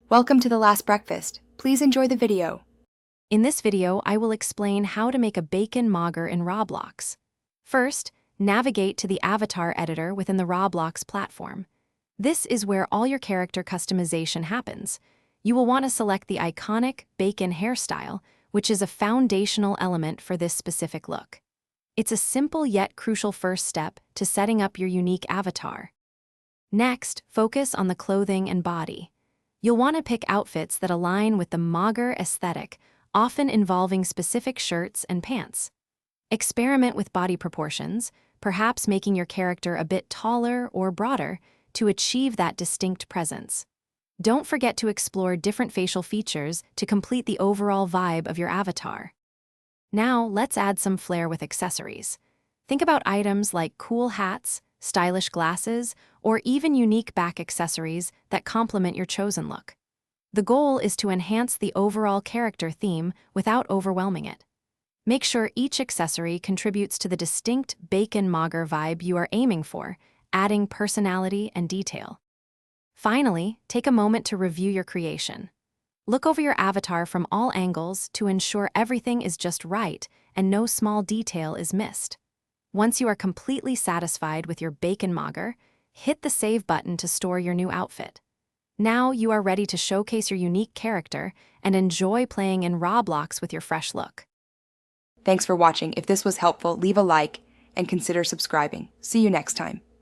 Welcome to The Last Breakfast. Please enjoy the video. In this video, I will explain how to make a bacon Mogger in Roblox. First, navigate to the avatar editor within the Roblox platform. This is where all your character customization happens. You will want to select the iconic bacon hairstyle, which is a foundational element for this specific look. It's a simple yet crucial first step to setting up your unique avatar. Next, focus on the clothing and body. You'll want to pick outfits that align with the Mogger aesthetic, often involving specific shirts and pants. Experiment with body proportions, perhaps making your character a bit taller or broader to achieve that distinct presence. Don't forget to explore different facial features to complete the overall vibe of your avatar. Now, let's add some flair with accessories. Think about items like cool hats, stylish glasses, or even unique back accessories that complement your chosen look. The goal is to enhance the overall character theme without overwhelming it. Make sure each accessory contributes to the distinct bacon Mogger vibe you are aiming for, adding personality and detail. Finally, take a moment to review your creation. Look over your avatar from all angles to ensure everything is just right and no small detail is missed. Once you are completely satisfied with your bacon Mogger, hit the save button to store your new outfit. Now you are ready to showcase your unique character and enjoy playing in Roblox with your fresh look. Thanks for watching. If this was helpful, leave a like and consider subscribing. See you next time.